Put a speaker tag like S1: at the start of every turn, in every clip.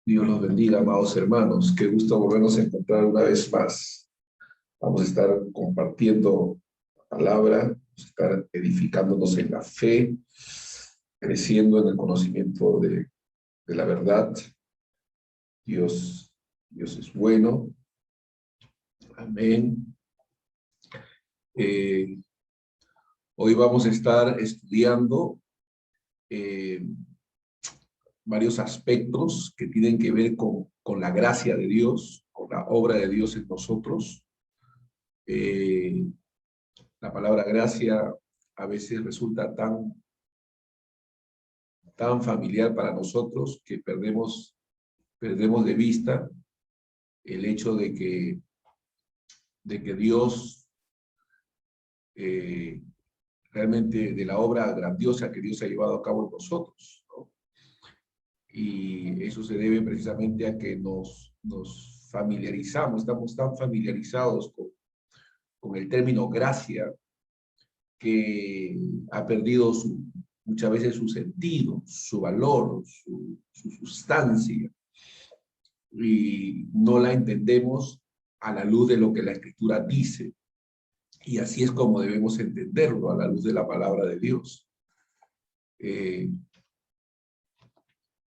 S1: Dios los bendiga, amados hermanos. Qué gusto volvernos a encontrar una vez más. Vamos a estar compartiendo la palabra, vamos a estar edificándonos en la fe, creciendo en el conocimiento de la verdad. Dios es bueno. Amén. Hoy vamos a estar estudiando varios aspectos que tienen que ver con la gracia de Dios, con la obra de Dios en nosotros. La palabra gracia a veces resulta tan familiar para nosotros que perdemos de vista el hecho de que Dios, realmente de la obra grandiosa que Dios ha llevado a cabo en nosotros, ¿no? Y eso se debe precisamente a que nos familiarizamos, estamos tan familiarizados con el término gracia, que ha perdido muchas veces su sentido, su valor, su sustancia, y no la entendemos a la luz de lo que la Escritura dice. Y así es como debemos entenderlo, a la luz de la palabra de Dios.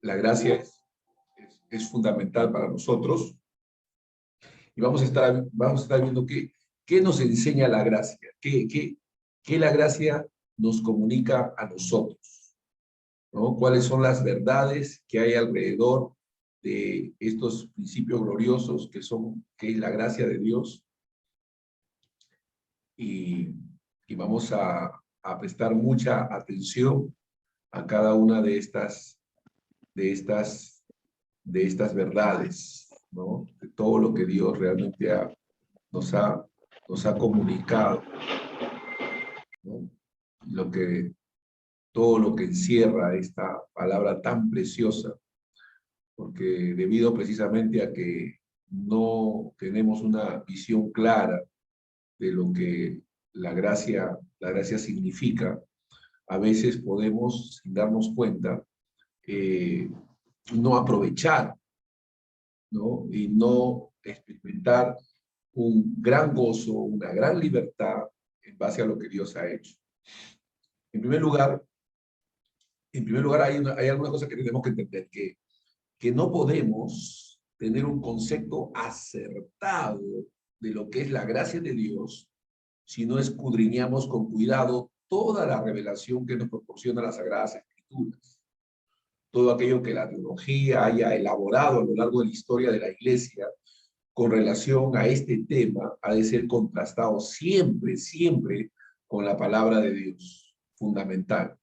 S1: La gracia es fundamental para nosotros. Y vamos a estar viendo qué nos enseña la gracia, qué la gracia nos comunica a nosotros, ¿no? ¿Cuáles son las verdades que hay alrededor de estos principios gloriosos que es la gracia de Dios? Y vamos a prestar mucha atención a cada una de estas verdades, ¿no? De todo lo que Dios realmente nos ha comunicado, ¿no? Todo lo que encierra esta palabra tan preciosa, porque debido precisamente a que no tenemos una visión clara de lo que la gracia significa, a veces podemos, sin darnos cuenta, no aprovechar, ¿no? Y no experimentar un gran gozo, una gran libertad en base a lo que Dios ha hecho. En primer lugar hay alguna cosa que tenemos que entender, que no podemos tener un concepto acertado de lo que es la gracia de Dios si no escudriñamos con cuidado toda la revelación que nos proporciona las Sagradas Escrituras. Todo aquello que la teología haya elaborado a lo largo de la historia de la Iglesia con relación a este tema ha de ser contrastado siempre con la palabra de Dios, fundamental.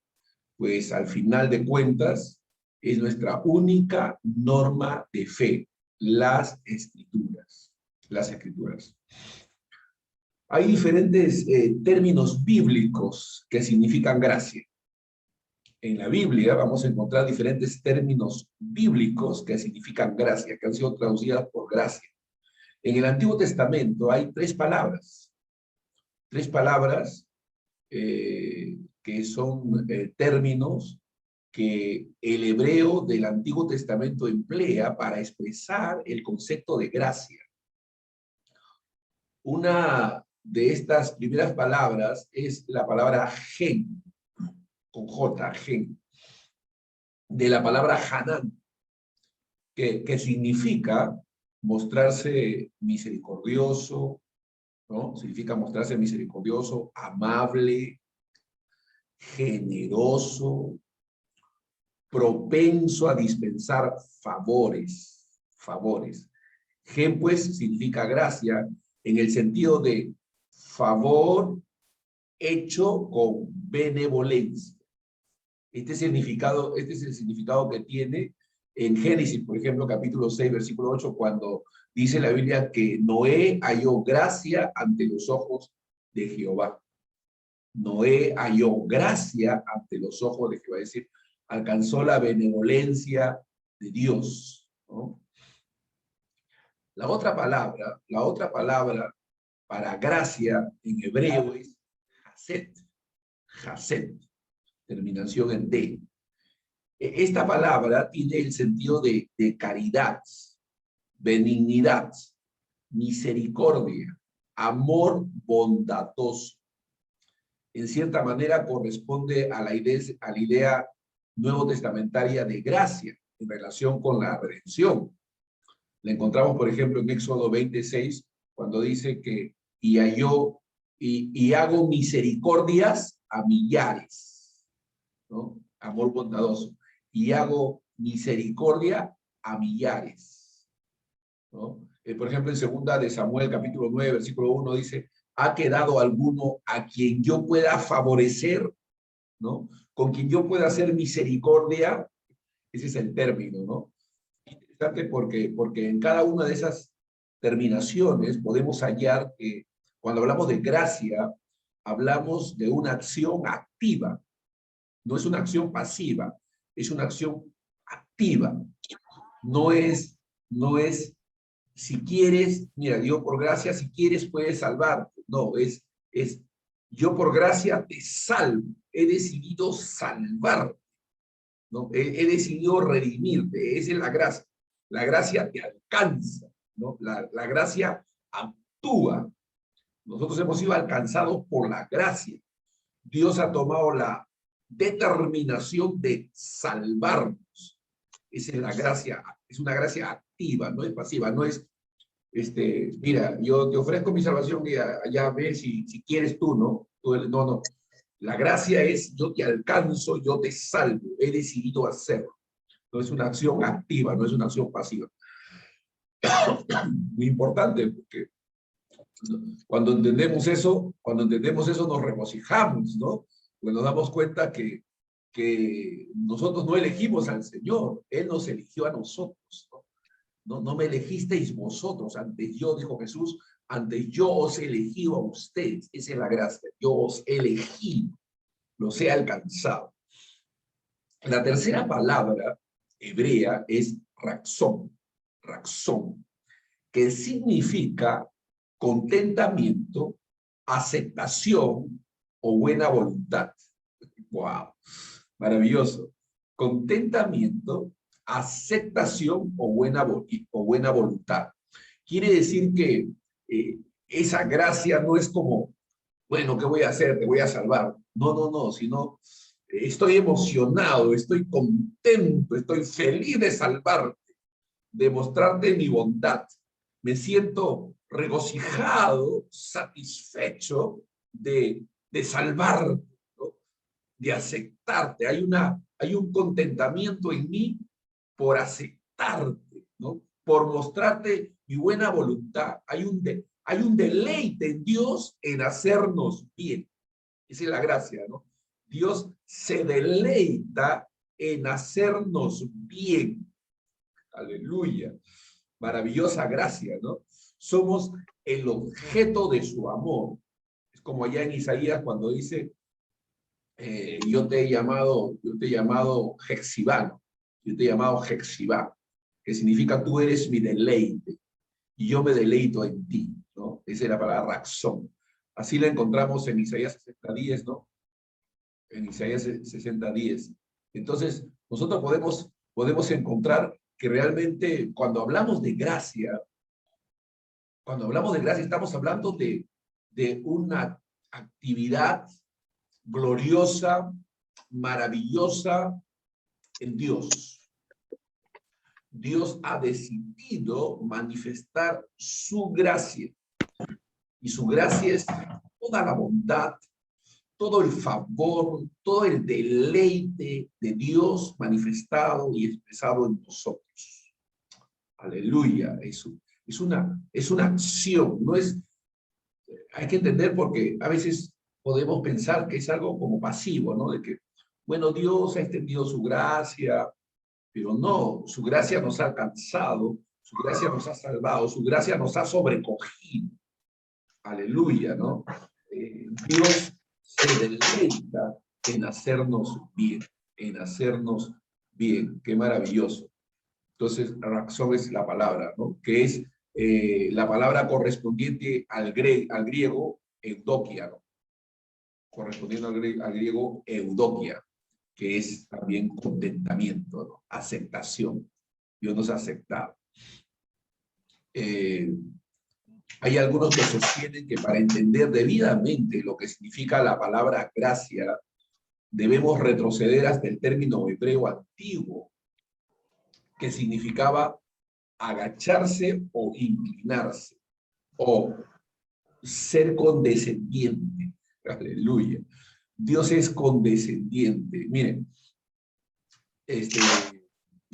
S1: Pues al final de cuentas es nuestra única norma de fe, las Escrituras. Hay diferentes términos bíblicos que significan gracia. En la Biblia vamos a encontrar diferentes términos bíblicos que significan gracia, que han sido traducidas por gracia. En el Antiguo Testamento hay tres palabras que son términos que el hebreo del Antiguo Testamento emplea para expresar el concepto de gracia. Una de estas primeras palabras es la palabra gen, con J, gen, de la palabra Hanán, que significa mostrarse misericordioso, ¿no? Significa mostrarse misericordioso, amable, generoso, propenso a dispensar favores. Gen, pues, significa gracia en el sentido de favor hecho con benevolencia. Este es el significado que tiene en Génesis, por ejemplo, capítulo 6, versículo 8, cuando dice la Biblia que Noé halló gracia ante los ojos de Jehová. Noé halló gracia ante los ojos de Jehová, es decir, alcanzó la benevolencia de Dios, ¿no? La otra palabra para gracia en hebreo es Haset, terminación en D. Esta palabra tiene el sentido de caridad, benignidad, misericordia, amor bondadoso. En cierta manera corresponde a la idea nuevo testamentaria de gracia en relación con la redención. La encontramos, por ejemplo, en Éxodo 26, cuando dice que y hago misericordias a millares, ¿no? Amor bondadoso. Y hago misericordia a millares, ¿no? Por ejemplo, en segunda de Samuel, capítulo 9, versículo 1, dice, ¿ha quedado alguno a quien yo pueda favorecer, ¿no? Con quien yo pueda hacer misericordia? Ese es el término, ¿no? Interesante porque en cada una de esas terminaciones podemos hallar que cuando hablamos de gracia, hablamos de una acción activa. No es una acción pasiva, es una acción activa. No es si quieres, mira, Dios por gracia, si quieres puedes salvarte. No, es yo por gracia te salvo. He decidido salvarte, ¿no? He decidido redimirte. Esa es la gracia. La gracia te alcanza, ¿no? La gracia actúa. Nosotros hemos sido alcanzados por la gracia. Dios ha tomado la determinación de salvarnos. Esa es la gracia, es una gracia activa, no es pasiva, no es, mira, yo te ofrezco mi salvación y allá ves si quieres tú, ¿no? No, no. La gracia es, yo te alcanzo, yo te salvo, he decidido hacerlo. No es una acción activa, no es una acción pasiva. Muy importante, porque cuando entendemos eso nos regocijamos, ¿no? Pues nos damos cuenta que nosotros no elegimos al Señor, Él nos eligió a nosotros, ¿no? No me elegisteis vosotros, antes yo, dijo Jesús, antes yo os he elegido a ustedes. Esa es la gracia, yo os he elegido, los he alcanzado. La tercera palabra hebrea es raxón, que significa contentamiento, aceptación o buena voluntad. ¡Wow! Maravilloso. Contentamiento, aceptación o buena voluntad. Quiere decir que esa gracia no es como, bueno, ¿qué voy a hacer? Te voy a salvar. No, sino estoy emocionado, estoy contento, estoy feliz de salvarte, de mostrarte mi bondad. Me siento regocijado, satisfecho de salvarte, ¿no? De aceptarte. Hay un contentamiento en mí por aceptarte, ¿no? Por mostrarte mi buena voluntad. Hay un deleite en Dios en hacernos bien. Esa es la gracia, ¿no? Dios se deleita en hacernos bien. Aleluya. Maravillosa gracia, ¿no? Somos el objeto de su amor. Es como allá en Isaías cuando dice, yo te he llamado Jexibá, yo te he llamado Jexibá, que significa tú eres mi deleite y yo me deleito en ti, ¿no? Esa es la palabra raxón. Así la encontramos en Isaías 60:10, ¿no? En Isaías 60:10. Entonces, nosotros podemos encontrar que realmente cuando hablamos de gracia, estamos hablando de una actividad gloriosa, maravillosa en Dios. Dios ha decidido manifestar su gracia. Y su gracia es toda la bondad, todo el favor, todo el deleite de Dios manifestado y expresado en nosotros. Aleluya. Es una acción, no es, hay que entender porque a veces podemos pensar que es algo como pasivo, ¿no? De que, bueno, Dios ha extendido su gracia, pero no, su gracia nos ha alcanzado, su gracia nos ha salvado, su gracia nos ha sobrecogido. Aleluya, ¿no? Dios se deleita en hacernos bien, en hacernos bien. Qué maravilloso. Entonces, razón es la palabra, ¿no? Que es la palabra correspondiente al griego eudokia, ¿no? Correspondiendo al griego eudokia. que es también contentamiento, ¿no? Aceptación. Dios nos ha aceptado. Hay algunos que sostienen que para entender debidamente lo que significa la palabra gracia, debemos retroceder hasta el término hebreo antiguo, que significaba agacharse o inclinarse, o ser condescendiente. Aleluya. Dios es condescendiente. Miren,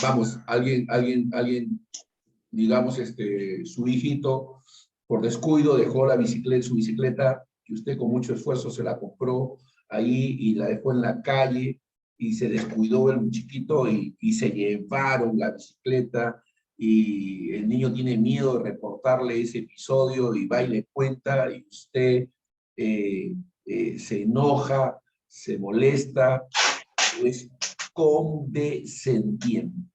S1: vamos, alguien, digamos, su hijito, por descuido, dejó su bicicleta, que usted con mucho esfuerzo se la compró ahí y la dejó en la calle, y se descuidó el chiquito y se llevaron la bicicleta, y el niño tiene miedo de reportarle ese episodio y va y le cuenta, y usted se enoja, se molesta, es condescendiente.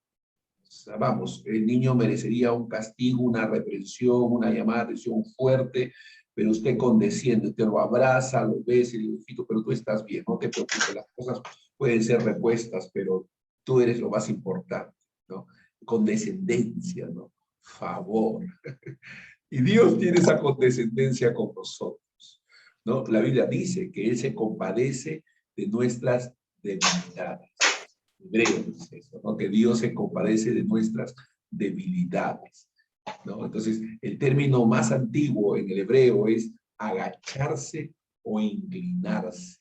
S1: O sea, vamos, el niño merecería un castigo, una reprensión, una llamada de atención fuerte, pero usted condesciende, usted lo abraza, lo besa y le dice, pero tú estás bien, no te preocupes, las cosas pueden ser repuestas, pero tú eres lo más importante, ¿no? Condescendencia, ¿no? Favor. Y Dios tiene esa condescendencia con nosotros, ¿no? La Biblia dice que Él se compadece de nuestras debilidades. Hebreo dice eso, ¿no? Que Dios se compadece de nuestras debilidades, ¿no? Entonces, el término más antiguo en el hebreo es agacharse o inclinarse,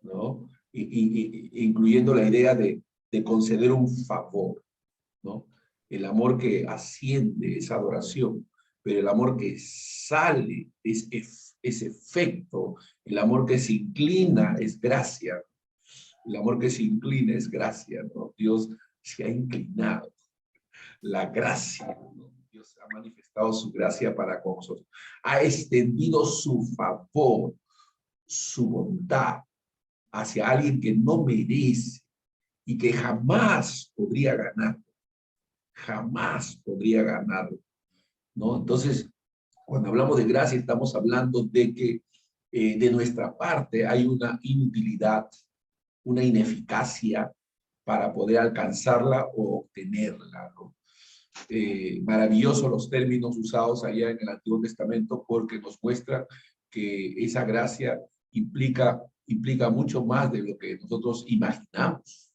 S1: ¿no? Incluyendo la idea de conceder un favor, ¿no? El amor que asciende es adoración, pero el amor que sale es efecto, el amor que se inclina es gracia, el amor que se inclina es gracia, ¿no? Dios se ha inclinado, la gracia, ¿no? Dios ha manifestado su gracia para con nosotros, ha extendido su favor, su bondad hacia alguien que no merece y que jamás podría ganar, ¿no? Entonces, cuando hablamos de gracia, estamos hablando de que de nuestra parte hay una inutilidad, una ineficacia para poder alcanzarla o obtenerla, ¿no? Maravillosos los términos usados allá en el Antiguo Testamento, porque nos muestra que esa gracia implica mucho más de lo que nosotros imaginamos,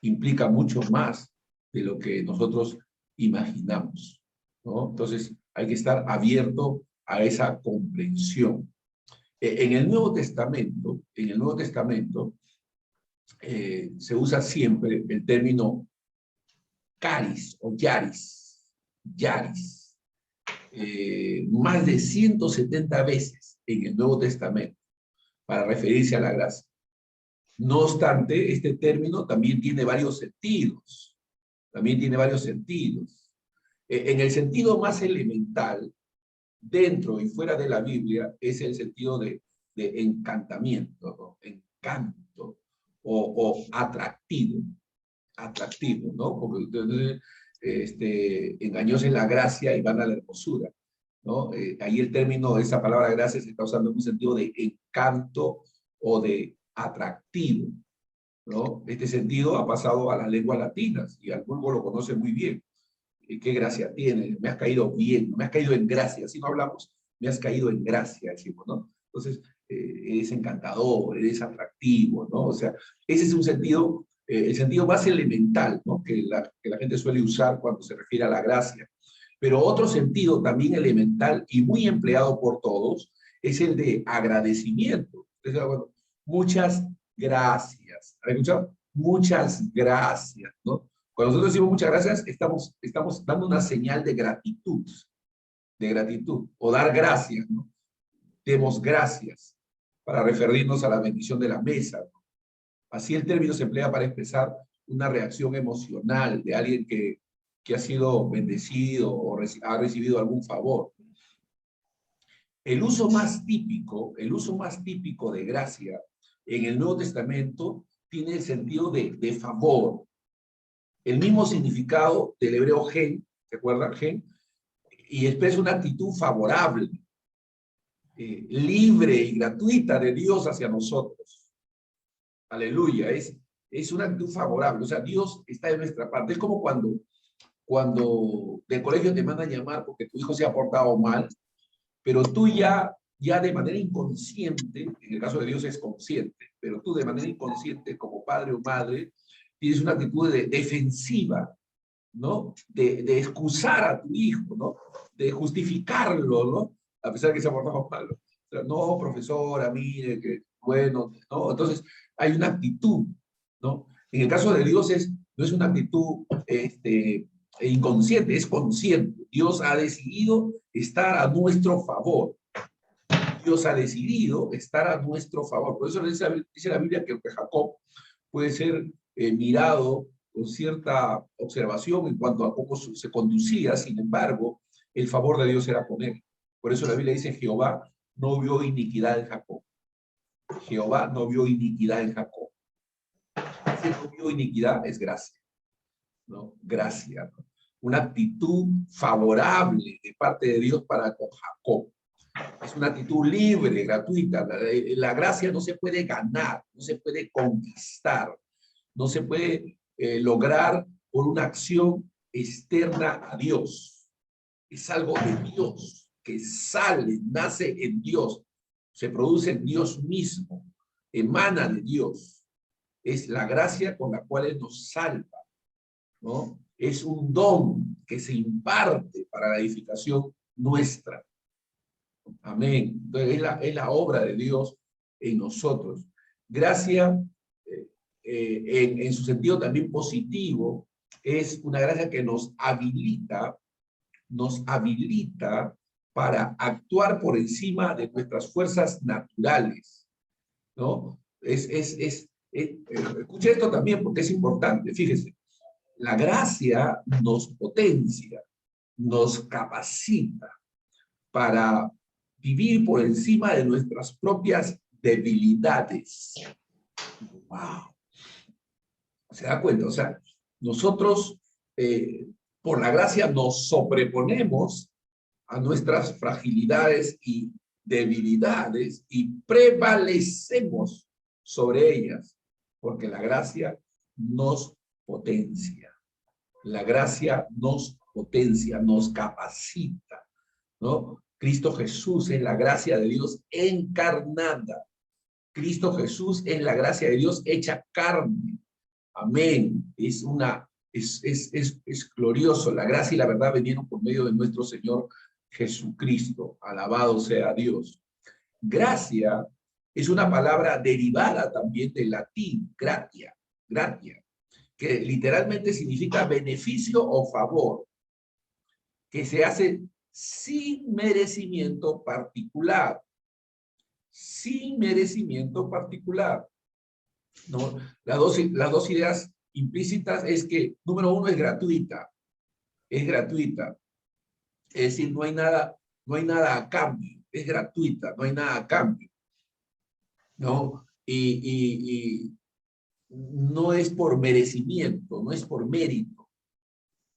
S1: implica mucho más de lo que nosotros imaginamos, ¿no? Entonces hay que estar abierto a esa comprensión. En el Nuevo Testamento, se usa siempre el término caris o yaris, más de 170 veces en el Nuevo Testamento para referirse a la gracia. No obstante, este término también tiene varios sentidos. En el sentido más elemental, dentro y fuera de la Biblia, es el sentido de encantamiento, ¿no? Encanto o atractivo, ¿no? Porque entonces, engañosa es la gracia y vana la hermosura, ¿no? Ahí el término, esa palabra gracia se está usando en un sentido de encanto o de atractivo, ¿no? Este sentido ha pasado a las lenguas latinas y al vulgo lo conoce muy bien. ¿Qué gracia tiene? Me has caído bien, no me has caído en gracia, así no hablamos, me has caído en gracia, decimos, ¿no? Entonces, eres encantador, eres atractivo, ¿no? O sea, ese es un sentido, el sentido más elemental, ¿no? Que la gente suele usar cuando se refiere a la gracia. Pero otro sentido también elemental y muy empleado por todos es el de agradecimiento. Entonces, bueno, muchas gracias. ¿Han escuchado? Muchas gracias, ¿no? Cuando nosotros decimos muchas gracias, estamos dando una señal de gratitud, o dar gracias, ¿no? Demos gracias para referirnos a la bendición de la mesa, ¿no? Así el término se emplea para expresar una reacción emocional de alguien que ha sido bendecido o ha recibido algún favor. El uso más típico de gracia en el Nuevo Testamento tiene el sentido de favor. El mismo significado del hebreo gen, ¿se acuerdan? Gen, y expresa una actitud favorable, libre y gratuita de Dios hacia nosotros. Aleluya, es es una actitud favorable. O sea, Dios está de nuestra parte. Es como cuando del colegio te mandan a llamar porque tu hijo se ha portado mal, pero tú ya de manera inconsciente, en el caso de Dios es consciente, pero tú de manera inconsciente como padre o madre tienes una actitud defensiva, ¿no? De excusar a tu hijo, ¿no? De justificarlo, ¿no? A pesar de que se ha portado mal. O sea, no, profesora, mire, que bueno, ¿no? Entonces, hay una actitud, ¿no? En el caso de Dios no es una actitud inconsciente, es consciente. Dios ha decidido estar a nuestro favor. Dios ha decidido estar a nuestro favor. Por eso dice la Biblia que Jacob puede ser mirado con cierta observación en cuanto a cómo se conducía. Sin embargo, el favor de Dios era con él. Por eso la Biblia dice, Jehová no vio iniquidad en Jacob. Jehová no vio iniquidad en Jacob. Si no vio iniquidad, es gracia, ¿no? Gracia, ¿no? Una actitud favorable de parte de Dios para con Jacob. Es una actitud libre, gratuita. La gracia no se puede ganar, no se puede conquistar, no se puede lograr por una acción externa a Dios. Es algo de Dios, que sale, nace en Dios, se produce en Dios mismo, emana de Dios. Es la gracia con la cual Él nos salva, ¿no? Es un don que se imparte para la edificación nuestra. Amén. Entonces es la obra de Dios en nosotros. Gracia, en su sentido también positivo, es una gracia que nos habilita para actuar por encima de nuestras fuerzas naturales, ¿no? Escuche esto también porque es importante, fíjese. La gracia nos potencia, nos capacita para vivir por encima de nuestras propias debilidades. ¡Wow! ¿Se da cuenta? O sea, nosotros por la gracia nos sobreponemos a nuestras fragilidades y debilidades y prevalecemos sobre ellas, porque la gracia nos potencia. La gracia nos potencia, nos capacita, ¿no? Cristo Jesús es la gracia de Dios encarnada. Cristo Jesús es la gracia de Dios hecha carne. Amén. Es glorioso. La gracia y la verdad vinieron por medio de nuestro Señor Jesucristo. Alabado sea Dios. Gracia es una palabra derivada también del latín, gratia, que literalmente significa beneficio o favor, que se hace sin merecimiento particular. Sin merecimiento particular. ¿No? Las dos ideas implícitas es que, número uno, es gratuita. Es gratuita. Es decir, no hay nada a cambio. Es gratuita, no hay nada a cambio, ¿no? Y no es por merecimiento, no es por mérito.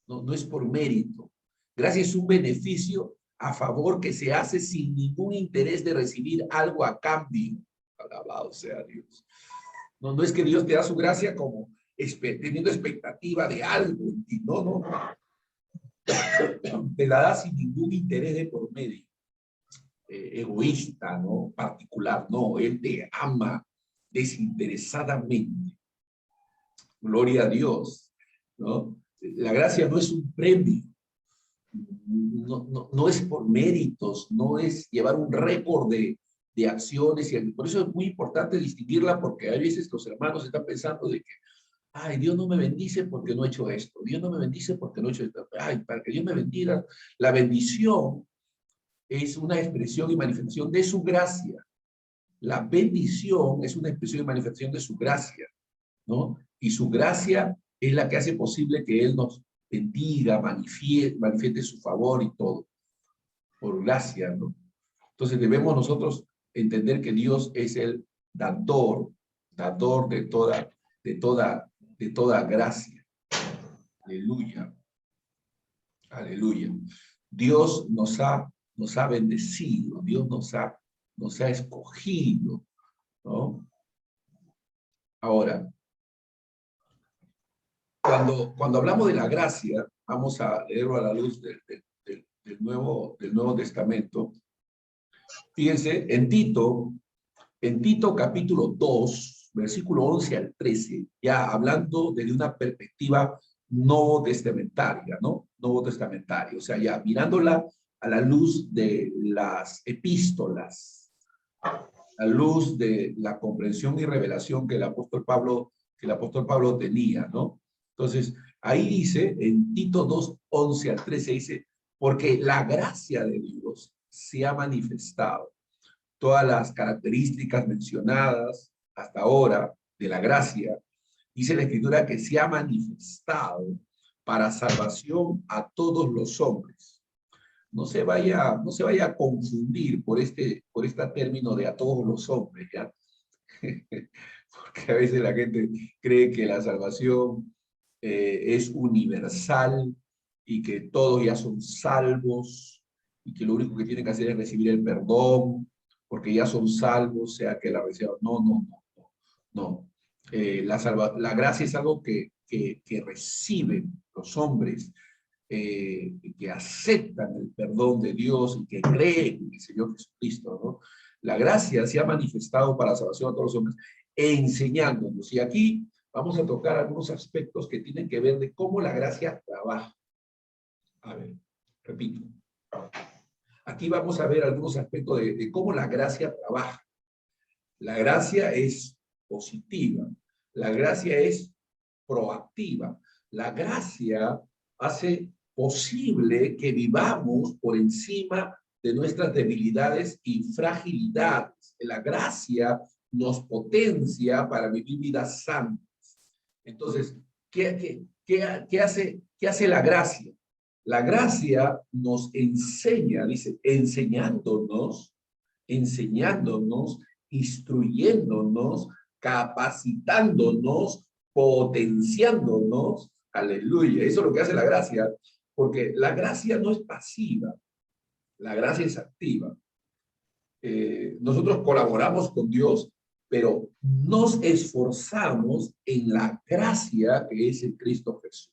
S1: No es por mérito. Gracia es un beneficio a favor que se hace sin ningún interés de recibir algo a cambio. Alabado sea Dios. No es que Dios te da su gracia como teniendo expectativa de algo. No. Te la da sin ningún interés de por medio. Egoísta, ¿no? Particular, no. Él te ama desinteresadamente. Gloria a Dios, ¿no? La gracia no es un premio. No es por méritos, no es llevar un récord de acciones. Por eso es muy importante distinguirla, porque hay veces los hermanos están pensando de que, ay, Dios no me bendice porque no he hecho esto. Dios no me bendice porque no he hecho esto. Ay, para que Dios me bendiga. La bendición es una expresión y manifestación de su gracia. La bendición es una expresión y manifestación de su gracia, ¿no? Y su gracia es la que hace posible que Él nos bendiga, manifieste su favor y todo, por gracia, ¿no? Entonces debemos nosotros entender que Dios es el dador de toda gracia. Aleluya. Aleluya. Dios nos ha bendecido, Dios nos ha escogido, ¿no? Ahora, Cuando hablamos de la gracia, vamos a leerlo a la luz del Nuevo Testamento. Fíjense, en Tito capítulo 2, versículo 11 al 13, ya hablando desde una perspectiva nuevo testamentaria, ¿no? Nuevo testamentario, o sea, ya mirándola a la luz de las epístolas, a la luz de la comprensión y revelación que el apóstol Pablo tenía, ¿no? Entonces, ahí dice, en Tito 2, 11 al 13, dice, porque la gracia de Dios se ha manifestado. Todas las características mencionadas hasta ahora de la gracia, dice la Escritura que se ha manifestado para salvación a todos los hombres. No se vaya a confundir por este término de a todos los hombres, ¿ya? Porque a veces la gente cree que la salvación es universal y que todos ya son salvos y que lo único que tienen que hacer es recibir el perdón porque ya son salvos, sea que la reciban. No. La gracia es algo que reciben los hombres, que aceptan el perdón de Dios y que creen en el Señor Jesucristo, ¿no? La gracia se ha manifestado para la salvación a todos los hombres, enseñándonos. Y aquí vamos a tocar algunos aspectos que tienen que ver de cómo la gracia trabaja. A ver, repito. Aquí vamos a ver algunos aspectos de cómo la gracia trabaja. La gracia es positiva. La gracia es proactiva. La gracia hace posible que vivamos por encima de nuestras debilidades y fragilidades. La gracia nos potencia para vivir vidas santas. Entonces, ¿qué hace la gracia? La gracia nos enseña, dice, enseñándonos, instruyéndonos, capacitándonos, potenciándonos. Aleluya. Eso es lo que hace la gracia, porque la gracia no es pasiva, la gracia es activa. Nosotros colaboramos con Dios, pero nos esforzamos en la gracia que es en Cristo Jesús.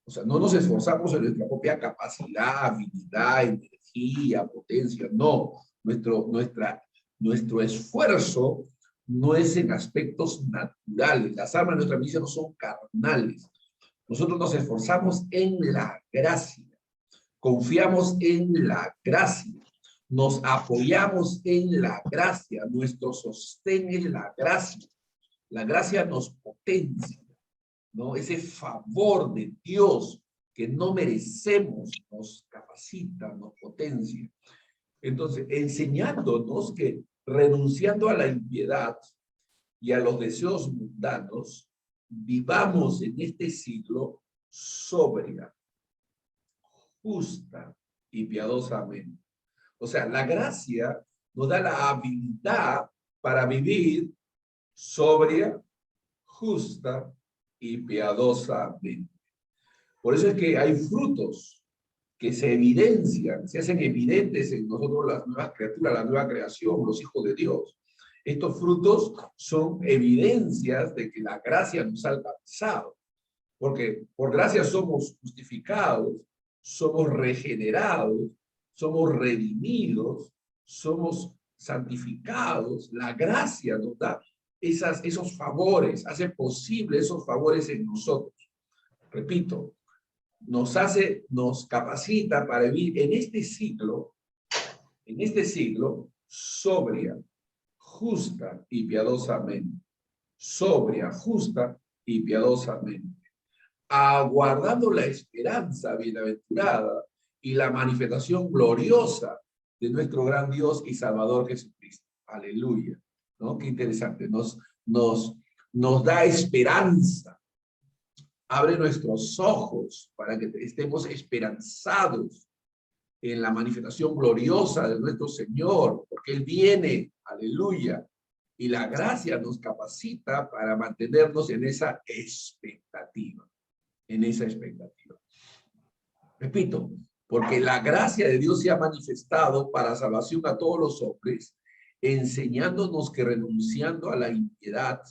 S1: O sea, no nos esforzamos en nuestra propia capacidad, habilidad, energía, potencia. No, nuestro esfuerzo no es en aspectos naturales. Las armas de nuestra misión no son carnales. Nosotros nos esforzamos en la gracia. Confiamos en la gracia. Nos apoyamos en la gracia. Nuestro sostén es la gracia. La gracia nos potencia, ¿no? Ese favor de Dios que no merecemos nos capacita, nos potencia. Entonces, enseñándonos que renunciando a la impiedad y a los deseos mundanos, vivamos en este siglo sobria, justa y piadosamente. O sea, la gracia nos da la habilidad para vivir sobria, justa y piadosamente. Por eso es que hay frutos que se evidencian, se hacen evidentes en nosotros las nuevas criaturas, la nueva creación, los hijos de Dios. Estos frutos son evidencias de que la gracia nos ha alcanzado, porque por gracia somos justificados, somos regenerados, somos redimidos, somos santificados. La gracia nos da esos favores, hace posible esos favores en nosotros. Repito, nos capacita para vivir en este siglo sobria, justa y piadosamente. Sobria, justa y piadosamente. Aguardando la esperanza bienaventurada y la manifestación gloriosa de nuestro gran Dios y Salvador Jesucristo. Aleluya. ¿No? Qué interesante. Nos da esperanza. Abre nuestros ojos para que estemos esperanzados en la manifestación gloriosa de nuestro Señor, porque Él viene, aleluya, y la gracia nos capacita para mantenernos en esa expectativa, Repito, porque la gracia de Dios se ha manifestado para salvación a todos los hombres, enseñándonos que renunciando a la impiedad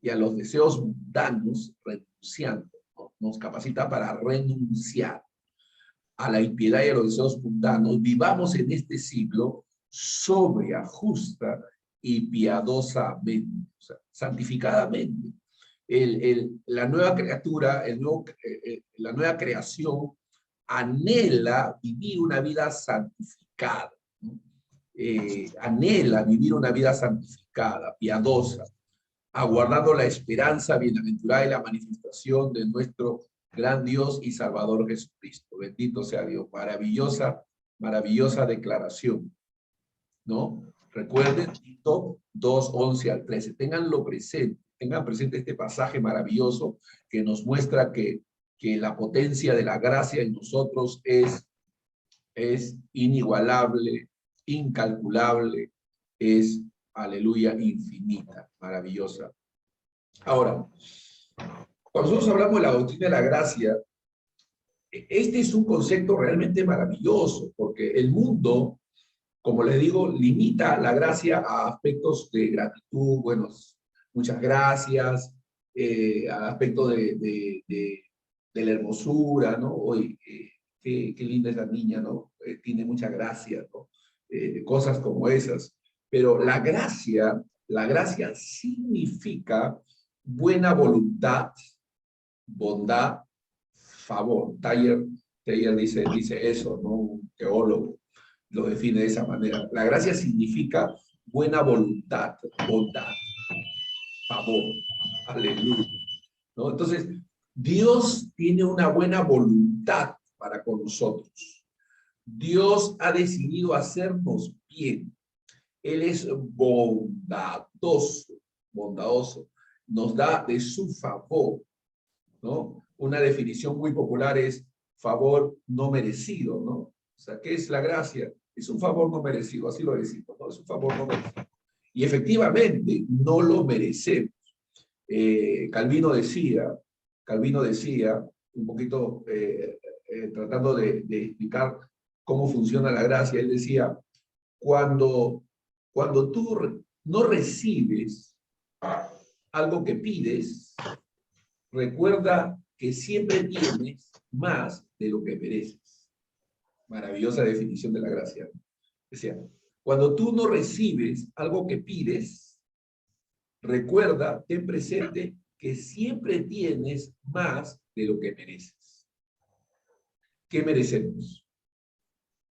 S1: y a los deseos mundanos renunciando, ¿no? Nos capacita para renunciar a la impiedad y a los deseos mundanos. Vivamos en este siglo sobria, justa y piadosamente, o sea, santificadamente. La nueva criatura, la nueva creación anhela vivir una vida santificada, ¿no? Anhela vivir una vida santificada, piadosa, aguardando la esperanza bienaventurada y la manifestación de nuestro gran Dios y Salvador Jesucristo. Bendito sea Dios. Maravillosa, maravillosa declaración, ¿no? Recuerden, Tito 2, 11 al 13. Ténganlo presente, tengan presente este pasaje maravilloso que nos muestra que la potencia de la gracia en nosotros es inigualable, incalculable, es, aleluya, infinita, maravillosa. Ahora, cuando nosotros hablamos de la doctrina de la gracia, este es un concepto realmente maravilloso, porque el mundo, como les digo, limita la gracia a aspectos de gratitud, bueno, muchas gracias, a aspectos de la hermosura, ¿no? Hoy, qué linda es la niña, ¿no? Tiene mucha gracia, ¿no? Cosas como esas. Pero la gracia significa buena voluntad, bondad, favor. Taylor dice eso, ¿no? Un teólogo lo define de esa manera. La gracia significa buena voluntad, bondad, favor. Aleluya, ¿no? Entonces, Dios tiene una buena voluntad para con nosotros. Dios ha decidido hacernos bien. Él es bondadoso, bondadoso. Nos da de su favor, ¿no? Una definición muy popular es favor no merecido, ¿no? O sea, ¿qué es la gracia? Es un favor no merecido, así lo decimos, ¿no? Es un favor no merecido. Y efectivamente, no lo merecemos. Calvino decía, un poquito tratando de explicar cómo funciona la gracia, él decía, cuando tú no recibes algo que pides, recuerda que siempre tienes más de lo que mereces. Maravillosa definición de la gracia. Decía, cuando tú no recibes algo que pides, recuerda, ten presente que siempre tienes más de lo que mereces. ¿Qué merecemos?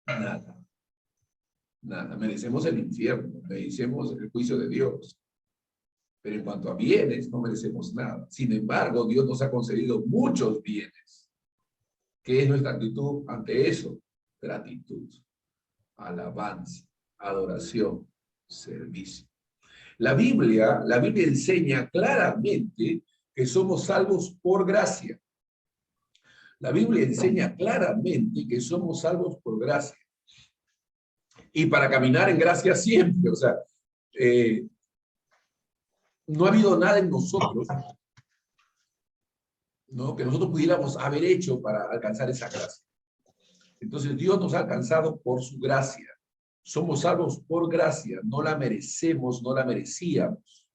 S1: Nada. Nada. Merecemos el infierno, merecemos el juicio de Dios. Pero en cuanto a bienes, no merecemos nada. Sin embargo, Dios nos ha concedido muchos bienes. ¿Qué es nuestra actitud ante eso? Gratitud, alabanza, adoración, servicio. La Biblia enseña claramente que somos salvos por gracia. La Biblia enseña claramente que somos salvos por gracia. Y para caminar en gracia siempre, o sea, no ha habido nada en nosotros, ¿no?, que nosotros pudiéramos haber hecho para alcanzar esa gracia. Entonces Dios nos ha alcanzado por su gracia. Somos salvos por gracia, no la merecemos, no la merecíamos.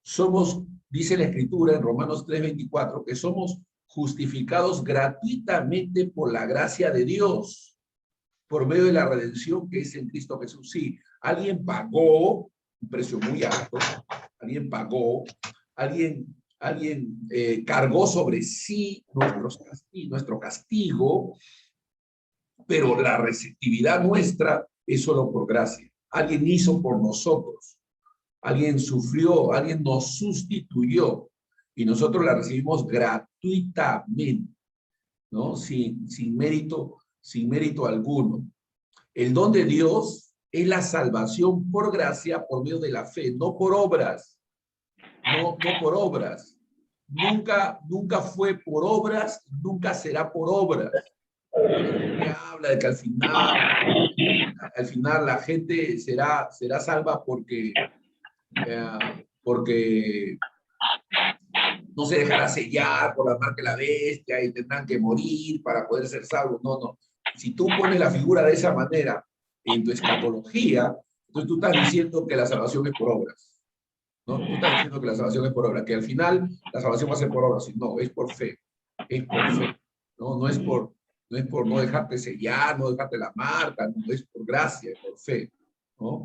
S1: Somos, dice la Escritura en Romanos 3:24, que somos justificados gratuitamente por la gracia de Dios, por medio de la redención que es en Cristo Jesús. Sí, alguien pagó un precio muy alto, alguien pagó, alguien cargó sobre sí nuestro castigo, pero la receptividad nuestra es solo por gracia. Alguien hizo por nosotros, alguien sufrió, alguien nos sustituyó y nosotros la recibimos gratuitamente, ¿no? Sin mérito alguno. El don de Dios es la salvación por gracia por medio de la fe, no por obras. No por obras. Nunca fue por obras, nunca será por obras. Que habla de que al final la gente será salva porque no se dejará sellar por la marca de la bestia y tendrán que morir para poder ser salvos. No. Si tú pones la figura de esa manera en tu escatología, entonces tú estás diciendo que la salvación es por obras. ¿no? Tú estás diciendo que la salvación es por obra, que al final la salvación va a ser por obra. No, es por fe. Es por fe. No, no es por no dejarte sellar, no dejarte la marca, no, es por gracia, es por fe, ¿no?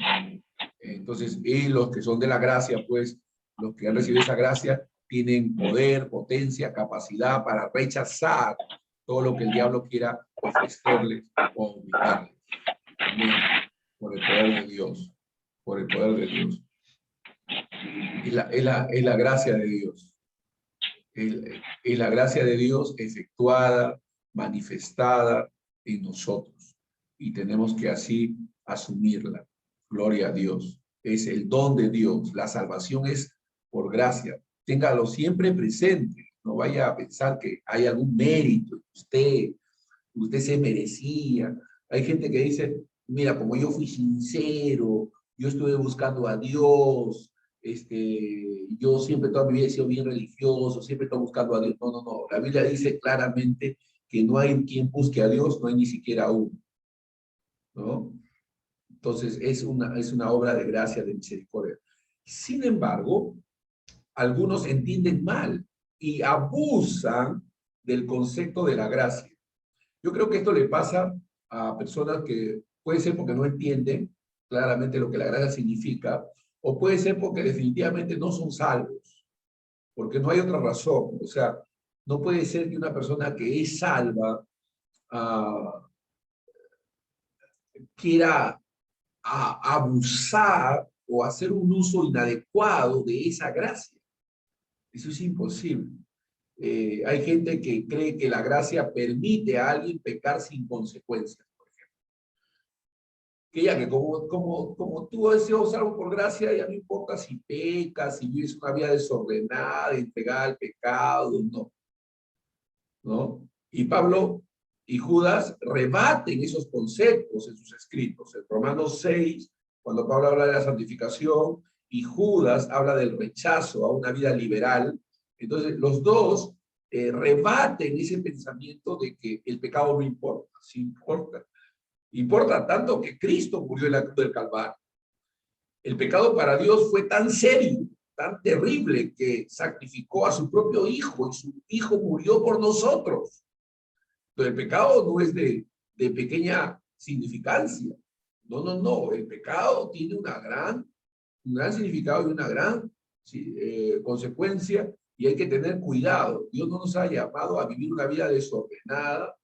S1: Entonces, y los que son de la gracia, pues, los que han recibido esa gracia, tienen poder, potencia, capacidad para rechazar todo lo que el diablo quiera ofrecerles o invitarles. Amén. Por el poder de Dios. Por el poder de Dios. Es la gracia de Dios. Es la gracia de Dios efectuada, manifestada en nosotros. Y tenemos que así asumirla. Gloria a Dios. Es el don de Dios. La salvación es por gracia. Téngalo siempre presente. No vaya a pensar que hay algún mérito. Usted se merecía. Hay gente que dice, mira, como yo fui sincero, yo estuve buscando a Dios, yo siempre toda mi vida he sido bien religioso, siempre estoy buscando a Dios. No, no, no. La Biblia dice claramente que no hay quien busque a Dios, no hay ni siquiera uno, ¿no? Entonces es una obra de gracia, de misericordia. Sin embargo, algunos entienden mal y abusan del concepto de la gracia. Yo creo que esto le pasa a personas que puede ser porque no entienden claramente lo que la gracia significa, o puede ser porque definitivamente no son salvos, porque no hay otra razón. O sea, no puede ser que una persona que es salva quiera abusar o hacer un uso inadecuado de esa gracia. Eso es imposible. Hay gente que cree que la gracia permite a alguien pecar sin consecuencias, por ejemplo. Que ya que como tú has sido salvo por gracia, ya no importa si pecas, si vives una vida desordenada, entregada al pecado, no. ¿No? Y Pablo y Judas rebaten esos conceptos en sus escritos. En Romanos 6, cuando Pablo habla de la santificación y Judas habla del rechazo a una vida liberal, entonces los dos rebaten ese pensamiento de que el pecado no importa. Sí importa. Importa tanto que Cristo murió en la cruz del Calvario. El pecado para Dios fue tan serio, tan terrible, que sacrificó a su propio hijo y su hijo murió por nosotros. Pero el pecado no es de pequeña significancia. No, no, no. El pecado tiene un gran significado y una gran consecuencia, y hay que tener cuidado. Dios no nos ha llamado a vivir una vida desordenada,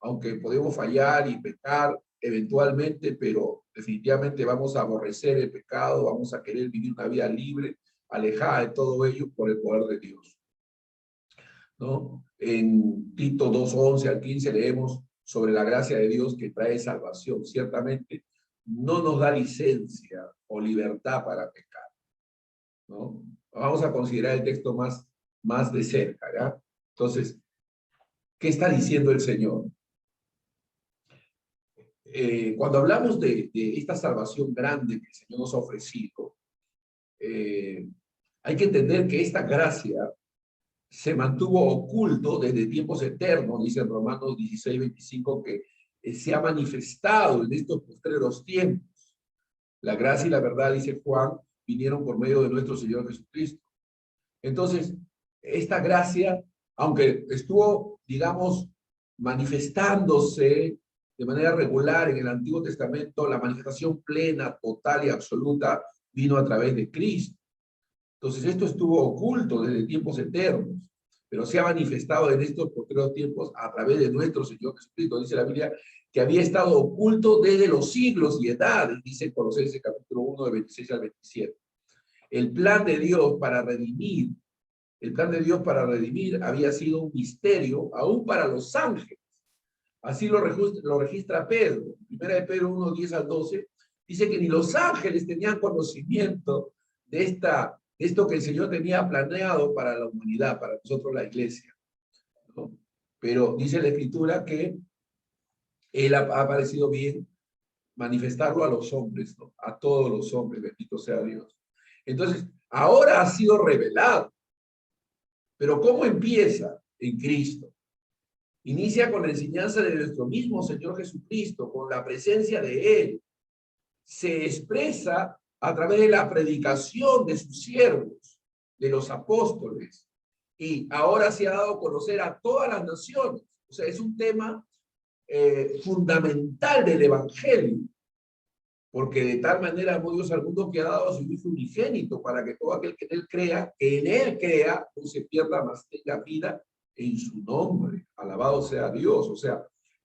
S1: aunque podemos fallar y pecar eventualmente, pero definitivamente vamos a aborrecer el pecado, vamos a querer vivir una vida libre, alejada de todo ello por el poder de Dios, ¿no? En Tito 2:11 al 15 leemos sobre la gracia de Dios que trae salvación. Ciertamente no nos da licencia o libertad para pecar, ¿no? Vamos a considerar el texto más de cerca, ¿ya? Entonces, ¿qué está diciendo el Señor? Cuando hablamos de esta salvación grande que el Señor nos ha ofrecido, hay que entender que esta gracia se mantuvo oculto desde tiempos eternos, dice en Romanos 16:25, que se ha manifestado en estos postreros tiempos. La gracia y la verdad, dice Juan, vinieron por medio de nuestro Señor Jesucristo. Entonces, esta gracia, aunque estuvo, digamos, manifestándose de manera regular en el Antiguo Testamento, la manifestación plena, total y absoluta vino a través de Cristo. Entonces, esto estuvo oculto desde tiempos eternos, pero se ha manifestado en estos posteriores tiempos a través de nuestro Señor Jesucristo. Dice la Biblia que había estado oculto desde los siglos y edades, dice Colosenses capítulo 1, de 26 al 27. El plan de Dios para redimir, había sido un misterio aún para los ángeles. Así lo registra Pedro. Primera de Pedro 1, 10 al 12, dice que ni los ángeles tenían conocimiento de esto que el Señor tenía planeado para la humanidad, para nosotros la iglesia, ¿no? Pero dice la Escritura que Él ha parecido bien manifestarlo a los hombres, ¿no? A todos los hombres, bendito sea Dios. Entonces, ahora ha sido revelado. Pero ¿cómo empieza? En Cristo. Inicia con la enseñanza de nuestro mismo Señor Jesucristo, con la presencia de Él. Se expresa a través de la predicación de sus siervos, de los apóstoles, y ahora se ha dado a conocer a todas las naciones. O sea, es un tema fundamental del Evangelio, porque de tal manera amó Dios al mundo que ha dado a su Hijo unigénito, para que todo aquel que en él crea, no se pierda, mas tenga vida en su nombre. Alabado sea Dios. O sea,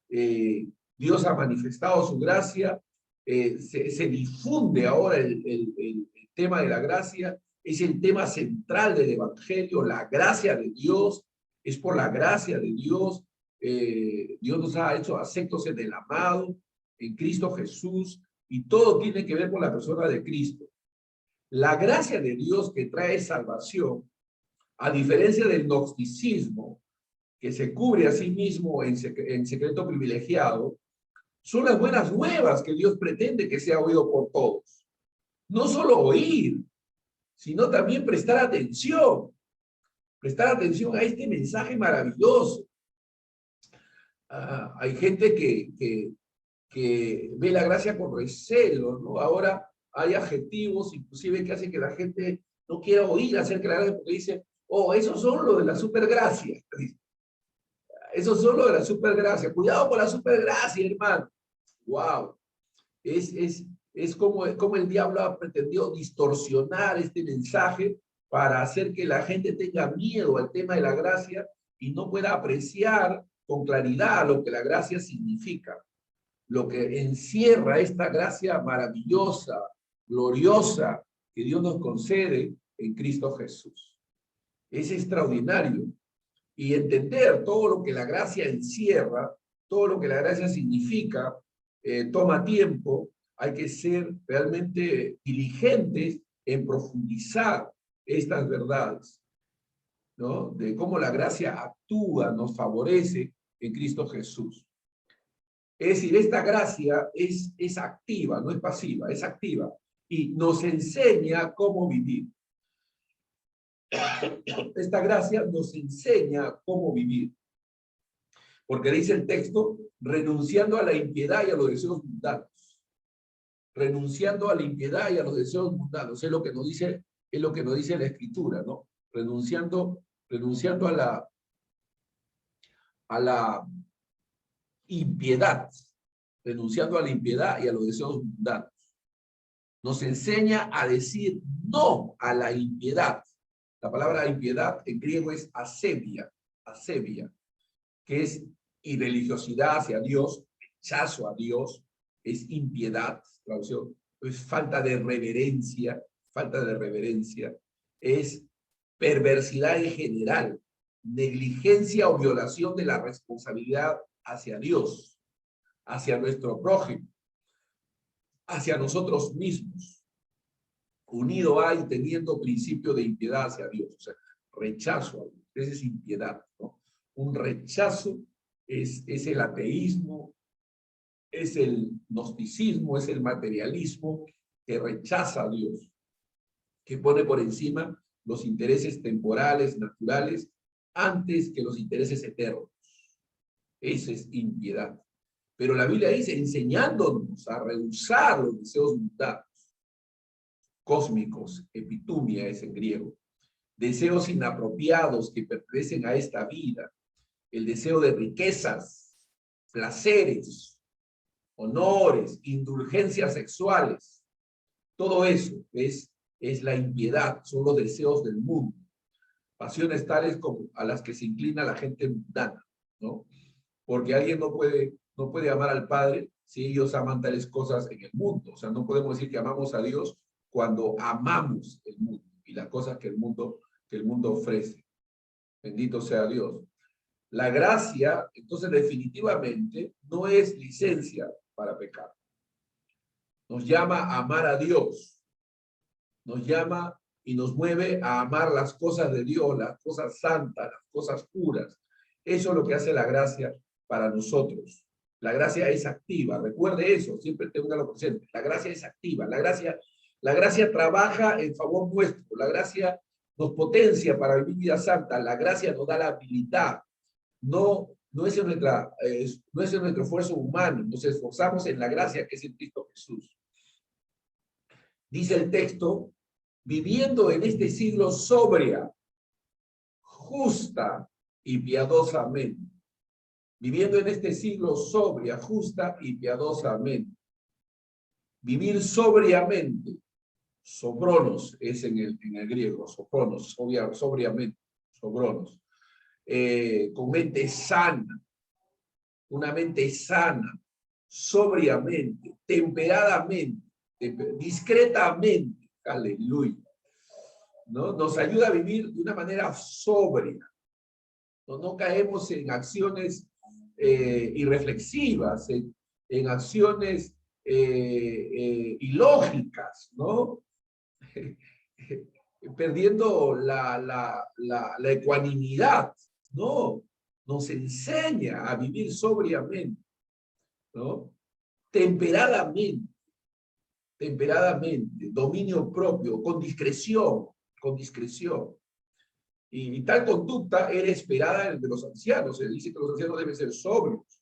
S1: Dios ha manifestado su gracia, se difunde ahora el tema de la gracia, es el tema central del Evangelio, la gracia de Dios, es por la gracia de Dios. Dios nos ha hecho aceptos en el amado, en Cristo Jesús, y todo tiene que ver con la persona de Cristo. La gracia de Dios que trae salvación, a diferencia del gnosticismo, que se cubre a sí mismo en secreto privilegiado, son las buenas nuevas que Dios pretende que sea oído por todos. No solo oír, sino también prestar atención a este mensaje maravilloso. Hay gente que ve la gracia con recelo, ¿no? Ahora hay adjetivos, inclusive, que hacen que la gente no quiera oír acerca de la gracia, porque dice, oh, esos son los de la supergracia. Esos son los de la supergracia. Cuidado con la supergracia, hermano. Wow. Es como el diablo ha pretendido distorsionar este mensaje para hacer que la gente tenga miedo al tema de la gracia y no pueda apreciar con claridad lo que la gracia significa, lo que encierra esta gracia maravillosa, gloriosa, que Dios nos concede en Cristo Jesús. Es extraordinario. Y entender todo lo que la gracia encierra, todo lo que la gracia significa, toma tiempo. Hay que ser realmente diligentes en profundizar estas verdades, ¿no? De cómo la gracia actúa, nos favorece en Cristo Jesús. Es decir, esta gracia es activa, no es pasiva, es activa. Y nos enseña cómo vivir. Esta gracia nos enseña cómo vivir. Porque dice el texto, renunciando a la impiedad y a los deseos mundanos. Renunciando a la impiedad y a los deseos mundanos. Es lo que nos dice la Escritura, ¿no? Renunciando a la impiedad. Renunciando a la impiedad y a los deseos mundanos. Nos enseña a decir no a la impiedad. La palabra impiedad en griego es asebia, que es irreligiosidad hacia Dios, rechazo a Dios, es impiedad, traducción, es falta de reverencia, es perversidad en general, negligencia o violación de la responsabilidad hacia Dios, hacia nuestro prójimo, hacia nosotros mismos, unido a y teniendo principio de impiedad hacia Dios, o sea, rechazo a Dios, esa es impiedad, ¿no? Un rechazo es el ateísmo, es el gnosticismo, es el materialismo que rechaza a Dios, que pone por encima los intereses temporales, naturales, antes que los intereses eternos. Esa es impiedad. Pero la Biblia dice, enseñándonos a rehusar los deseos mundanos, cósmicos, epitumia es en griego, deseos inapropiados que pertenecen a esta vida, el deseo de riquezas, placeres, honores, indulgencias sexuales, todo eso es la impiedad, son los deseos del mundo, pasiones tales como a las que se inclina la gente mundana, ¿no? Porque alguien no puede amar al Padre si ellos aman tales cosas en el mundo. O sea, no podemos decir que amamos a Dios cuando amamos el mundo y las cosas que el mundo ofrece. Bendito sea Dios. La gracia, entonces, definitivamente no es licencia para pecar. Nos llama a amar a Dios. Nos llama y nos mueve a amar las cosas de Dios, las cosas santas, las cosas puras. Eso es lo que hace la gracia para nosotros. La gracia es activa. Recuerde eso, siempre téngalo presente. La gracia es activa. La gracia trabaja en favor nuestro. La gracia nos potencia para vivir vida santa. La gracia nos da la habilidad. No es en nuestro esfuerzo humano. Nos esforzamos en la gracia que es en Cristo Jesús. Dice el texto, viviendo en este siglo sobria, justa y piadosamente. Viviendo en este siglo sobria, justa y piadosamente. Vivir sobriamente. Sobrios es en el griego, sobrios, sobriamente, sobrios. Con mente sana, una mente sana, sobriamente, temperadamente, discretamente, aleluya, ¿no? Nos ayuda a vivir de una manera sobria. No caemos en acciones irreflexivas, en acciones ilógicas, ¿no? Perdiendo la ecuanimidad, ¿no? Nos enseña a vivir sobriamente, ¿no? Temperadamente, dominio propio, con discreción, con discreción. Y tal conducta era esperada de los ancianos. Se dice que los ancianos deben ser sobrios.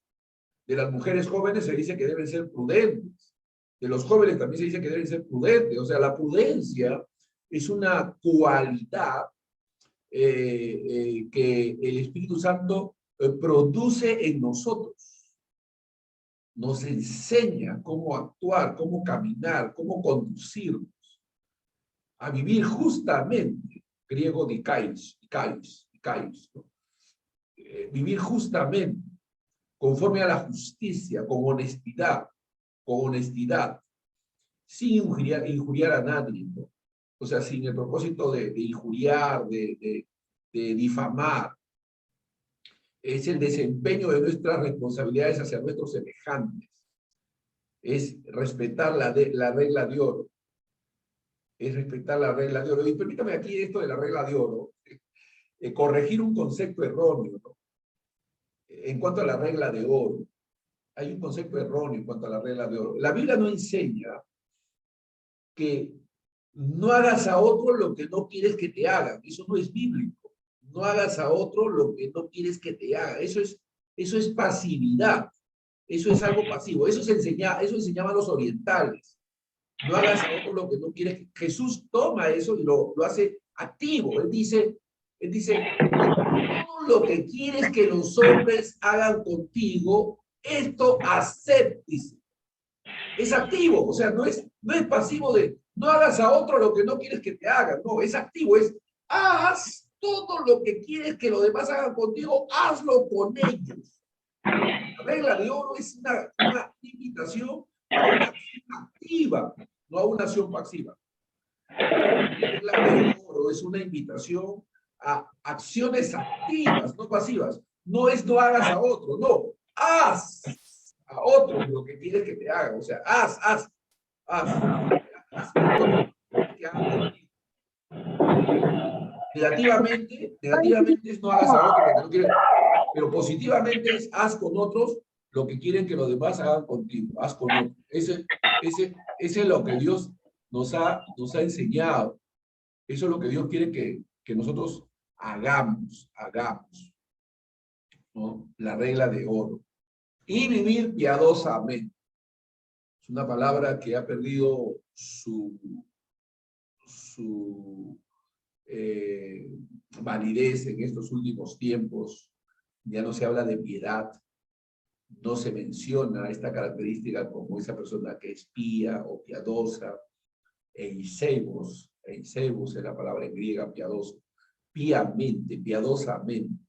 S1: De las mujeres jóvenes se dice que deben ser prudentes. De los jóvenes también se dice que deben ser prudentes. O sea, la prudencia es una cualidad que el Espíritu Santo produce en nosotros. Nos enseña cómo actuar, cómo caminar, cómo conducirnos a vivir justamente, griego dikaios, ¿no? Vivir justamente, conforme a la justicia, con honestidad, sin injuriar a nadie, ¿no? O sea, sin el propósito de injuriar, de difamar. Es el desempeño de nuestras responsabilidades hacia nuestros semejantes. Es respetar la regla de oro. Es respetar la regla de oro. Y permítame aquí esto de la regla de oro, corregir un concepto erróneo, ¿no? En cuanto a la regla de oro. Hay un concepto erróneo en cuanto a la regla de oro. La Biblia no enseña que no hagas a otro lo que no quieres que te hagan. Eso no es bíblico. No hagas a otro lo que no quieres que te haga. Eso es pasividad. Eso es algo pasivo. Eso enseñaban los orientales. No hagas a otro lo que no quieres. Jesús toma eso y lo hace activo. Él dice, todo lo que quieres que los hombres hagan contigo, esto aceptes. Es activo, o sea, no es pasivo de no hagas a otro lo que no quieres que te hagan. No, es activo, es haz todo lo que quieres que los demás hagan contigo, hazlo con ellos. La regla de oro es una invitación a una acción activa, no a una acción pasiva. La regla de oro es una invitación a acciones activas, no pasivas. No es no hagas a otro, no, haz a otros lo que quieres que te hagan. O sea, haz que hagan. Negativamente es no hagas a otros lo que no quieres, pero positivamente es haz con otros lo que quieren que los demás hagan contigo, haz con otros. Ese es lo que Dios nos ha enseñado. Eso es lo que Dios quiere que nosotros hagamos, ¿no? La regla de oro. Y vivir piadosamente. Es una palabra que ha perdido su validez en estos últimos tiempos. Ya no se habla de piedad, no se menciona esta característica como esa persona que es pía o piadosa. Eisebos es la palabra en griega, piadoso. Piamente, piadosamente,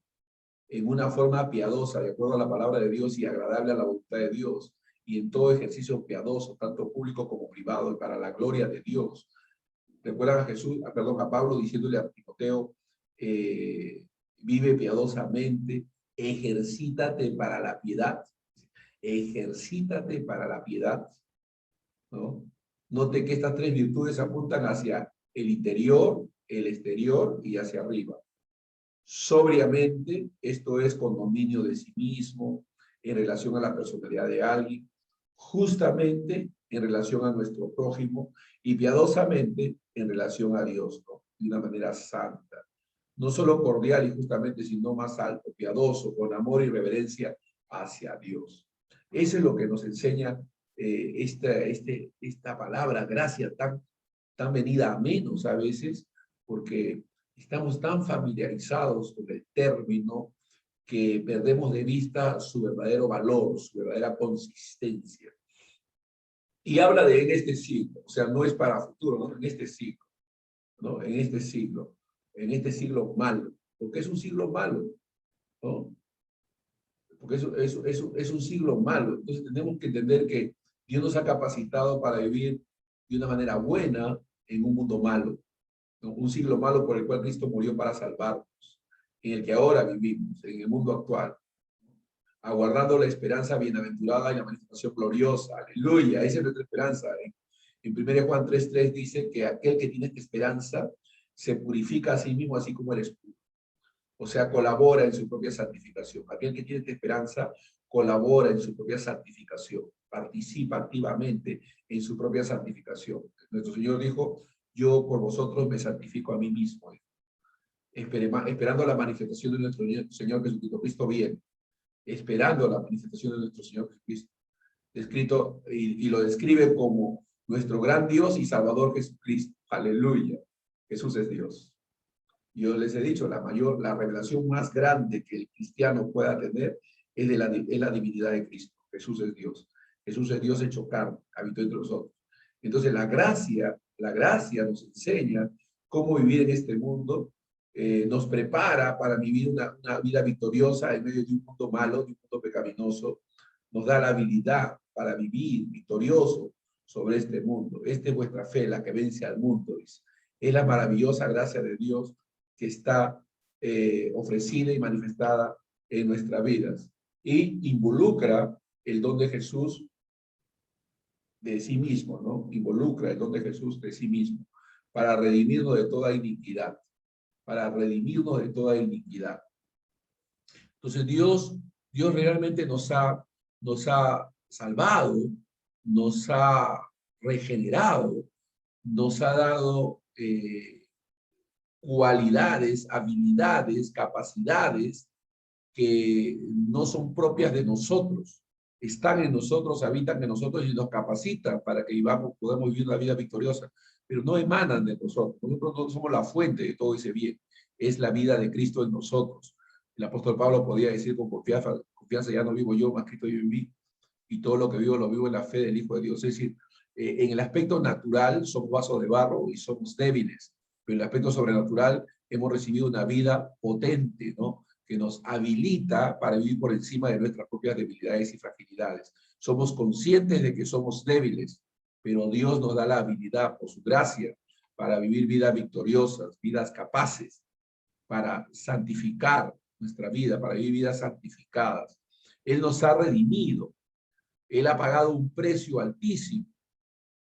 S1: en una forma piadosa, de acuerdo a la palabra de Dios y agradable a la voluntad de Dios, y en todo ejercicio piadoso, tanto público como privado, y para la gloria de Dios. Recuerdan a Pablo diciéndole a Timoteo, vive piadosamente, ejercítate para la piedad, ¿no? Note que estas tres virtudes apuntan hacia el interior, el exterior y hacia arriba. Sobriamente, esto es con dominio de sí mismo, en relación a la personalidad de alguien, justamente en relación a nuestro prójimo y piadosamente en relación a Dios, ¿no? De una manera santa. No solo cordial y justamente, sino más alto, piadoso, con amor y reverencia hacia Dios. Eso es lo que nos enseña esta palabra, gracia, tan tan venida a menos a veces, porque estamos tan familiarizados con el término que perdemos de vista su verdadero valor, su verdadera consistencia. Y habla de en este siglo, o sea, no es para futuro, ¿no? En este siglo, ¿no? En este siglo malo, porque es un siglo malo, ¿no? Porque es un siglo malo. Entonces tenemos que entender que Dios nos ha capacitado para vivir de una manera buena en un mundo malo, ¿no? Un siglo malo por el cual Cristo murió para salvarnos, en el que ahora vivimos, en el mundo actual, aguardando la esperanza bienaventurada y la manifestación gloriosa. Aleluya, esa es nuestra esperanza. En 1 Juan 3:3 dice que aquel que tiene esta esperanza se purifica a sí mismo, así como el Espíritu. O sea, colabora en su propia santificación. Aquel que tiene esta esperanza colabora en su propia santificación, participa activamente en su propia santificación. Nuestro Señor dijo, yo por vosotros me santifico a mí mismo, esperando la manifestación de nuestro Señor Jesucristo viene, esperando la manifestación de nuestro Señor Jesucristo, descrito y lo describe como nuestro gran Dios y Salvador Jesucristo. Aleluya. Jesús es Dios. Yo les he dicho, la revelación más grande que el cristiano pueda tener es la divinidad de Cristo. Jesús es Dios. Jesús es Dios hecho carne, habitó entre nosotros. Entonces la gracia nos enseña cómo vivir en este mundo, nos prepara para vivir una vida victoriosa en medio de un mundo malo, de un mundo pecaminoso, nos da la habilidad para vivir victorioso sobre este mundo. Esta es vuestra fe, la que vence al mundo, dice. Es la maravillosa gracia de Dios que está ofrecida y manifestada en nuestras vidas. Y involucra el don de Jesús de sí mismo, ¿no? Involucra el don de Jesús de sí mismo para redimirnos de toda iniquidad, para redimirnos de toda iniquidad. Entonces Dios realmente nos ha salvado, nos ha regenerado, nos ha dado cualidades, habilidades, capacidades que no son propias de nosotros, están en nosotros, habitan en nosotros y nos capacitan para que podamos vivir una vida victoriosa, pero no emanan de nosotros. Nosotros no somos la fuente de todo ese bien, es la vida de Cristo en nosotros. El apóstol Pablo podía decir con confianza, ya no vivo yo, más Cristo vive en mí, y todo lo que vivo lo vivo en la fe del Hijo de Dios. Es decir, en el aspecto natural somos vasos de barro y somos débiles, pero en el aspecto sobrenatural hemos recibido una vida potente, ¿no? Que nos habilita para vivir por encima de nuestras propias debilidades y fragilidades. Somos conscientes de que somos débiles, pero Dios nos da la habilidad, por su gracia, para vivir vidas victoriosas, vidas capaces, para santificar nuestra vida, para vivir vidas santificadas. Él nos ha redimido. Él ha pagado un precio altísimo,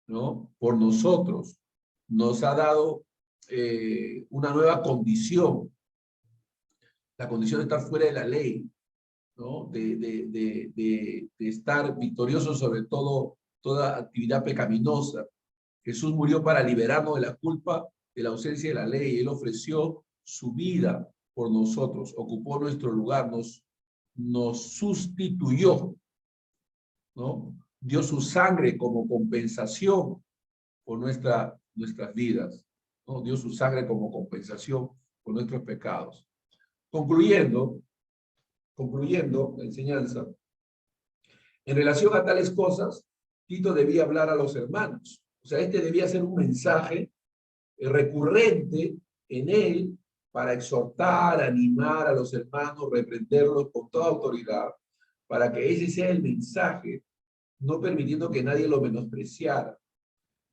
S1: ¿no? Por nosotros. Nos ha dado una nueva condición, la condición de estar fuera de la ley, ¿no? De estar victorioso sobre toda actividad pecaminosa. Jesús murió para liberarnos de la culpa, de la ausencia de la ley. Él ofreció su vida por nosotros, ocupó nuestro lugar, nos sustituyó, ¿no? Dio su sangre como compensación por nuestras vidas, ¿no? Dio su sangre como compensación por nuestros pecados. Concluyendo la enseñanza, en relación a tales cosas, Tito debía hablar a los hermanos. O sea, este debía ser un mensaje recurrente en él para exhortar, animar a los hermanos, reprenderlos con toda autoridad, para que ese sea el mensaje, no permitiendo que nadie lo menospreciara.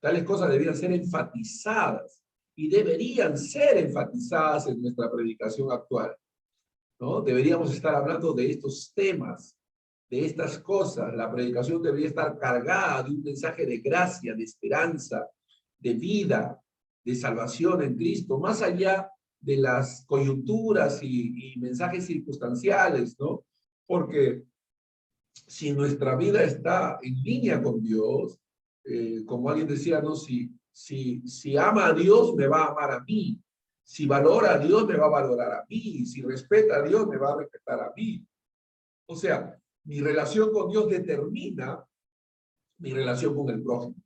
S1: Tales cosas debían ser enfatizadas y deberían ser enfatizadas en nuestra predicación actual, ¿no? Deberíamos estar hablando de estos temas, de estas cosas. La predicación debería estar cargada de un mensaje de gracia, de esperanza, de vida, de salvación en Cristo, más allá de las coyunturas y mensajes circunstanciales, ¿no? Porque si nuestra vida está en línea con Dios, como alguien decía, ¿no? Si ama a Dios, me va a amar a mí. Si valora a Dios, me va a valorar a mí. Si respeta a Dios, me va a respetar a mí. O sea, mi relación con Dios determina mi relación con el prójimo.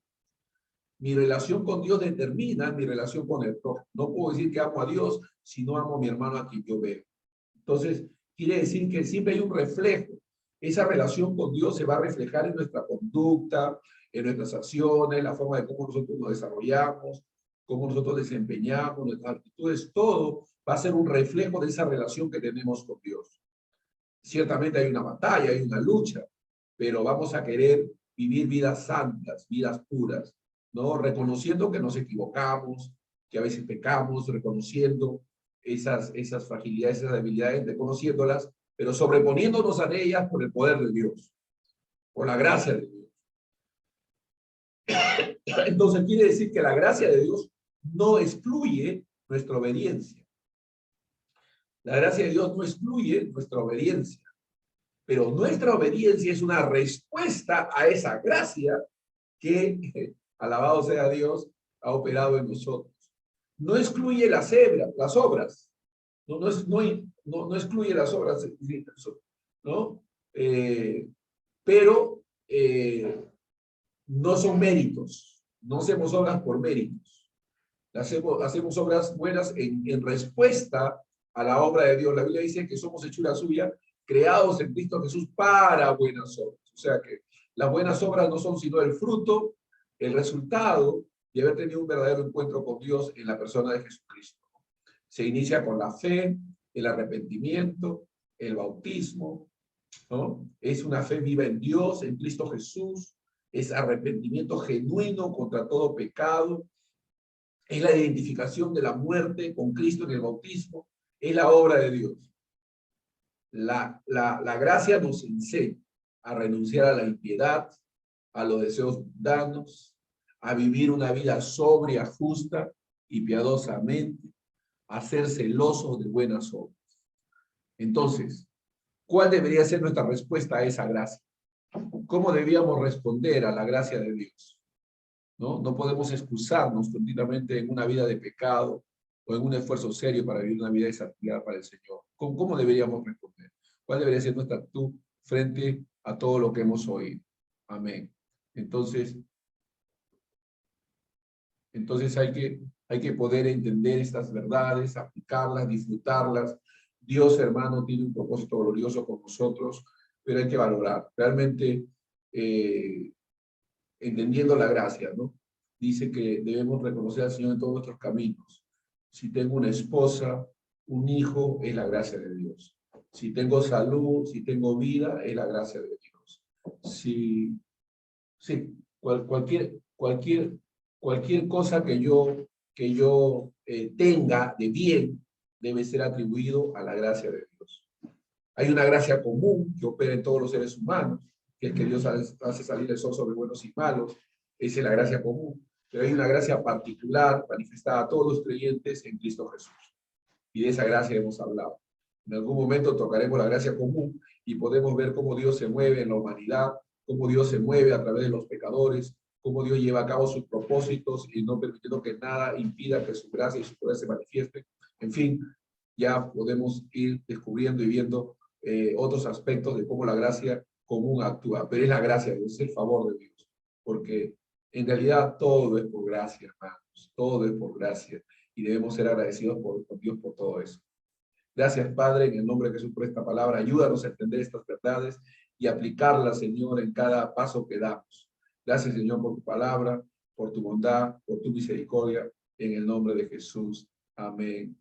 S1: Mi relación con Dios determina mi relación con el prójimo. No puedo decir que amo a Dios si no amo a mi hermano a quien yo veo. Entonces, quiere decir que siempre hay un reflejo. Esa relación con Dios se va a reflejar en nuestra conducta, en nuestras acciones, la forma de cómo nosotros nos desarrollamos, cómo nosotros desempeñamos, nuestras actitudes, todo va a ser un reflejo de esa relación que tenemos con Dios. Ciertamente hay una batalla, hay una lucha, pero vamos a querer vivir vidas santas, vidas puras, ¿no? Reconociendo que nos equivocamos, que a veces pecamos, reconociendo esas fragilidades, esas debilidades, reconociéndolas, pero sobreponiéndonos a ellas por el poder de Dios, por la gracia de Dios. Entonces quiere decir que la gracia de Dios no excluye nuestra obediencia. La gracia de Dios no excluye nuestra obediencia, pero nuestra obediencia es una respuesta a esa gracia que, alabado sea Dios, ha operado en nosotros. No excluye las obras, no excluye las obras, ¿no? Pero no son méritos, no hacemos obras por méritos. Hacemos obras buenas en respuesta a la obra de Dios. La Biblia dice que somos hechura suya, creados en Cristo Jesús para buenas obras. O sea que las buenas obras no son sino el fruto, el resultado de haber tenido un verdadero encuentro con Dios en la persona de Jesucristo. Se inicia con la fe, el arrepentimiento, el bautismo, ¿no? Es una fe viva en Dios, en Cristo Jesús, es arrepentimiento genuino contra todo pecado, es la identificación de la muerte con Cristo en el bautismo, es la obra de Dios. La gracia nos enseña a renunciar a la impiedad, a los deseos mundanos, a vivir una vida sobria, justa y piadosamente, a ser celosos de buenas obras. Entonces, ¿cuál debería ser nuestra respuesta a esa gracia? ¿Cómo debíamos responder a la gracia de Dios? No podemos excusarnos continuamente en una vida de pecado o en un esfuerzo serio para vivir una vida de santidad para el Señor. ¿Cómo deberíamos responder? ¿Cuál debería ser nuestra actitud frente a todo lo que hemos oído? Amén. Entonces hay que poder entender estas verdades, aplicarlas, disfrutarlas. Dios, hermano, tiene un propósito glorioso con nosotros, pero hay que valorar. Realmente, entendiendo la gracia, ¿no? Dice que debemos reconocer al Señor en todos nuestros caminos. Si tengo una esposa, un hijo, es la gracia de Dios. Si tengo salud, si tengo vida, es la gracia de Dios. Cualquier cosa que yo tenga de bien debe ser atribuido a la gracia de Dios. Hay una gracia común que opera en todos los seres humanos, que es que Dios hace salir el sol sobre buenos y malos. Esa es la gracia común. Pero hay una gracia particular manifestada a todos los creyentes en Cristo Jesús. Y de esa gracia hemos hablado. En algún momento tocaremos la gracia común y podemos ver cómo Dios se mueve en la humanidad, cómo Dios se mueve a través de los pecadores, cómo Dios lleva a cabo sus propósitos y no permitiendo que nada impida que su gracia y su poder se manifiesten. En fin, ya podemos ir descubriendo y viendo otros aspectos de cómo la gracia común actúa. Pero es la gracia de Dios, es el favor de Dios. Porque en realidad todo es por gracia, hermanos. Todo es por gracia. Y debemos ser agradecidos por Dios por todo eso. Gracias, Padre, en el nombre de Jesús por esta palabra. Ayúdanos a entender estas verdades y aplicarlas, Señor, en cada paso que damos. Gracias, Señor, por tu palabra, por tu bondad, por tu misericordia. En el nombre de Jesús. Amén.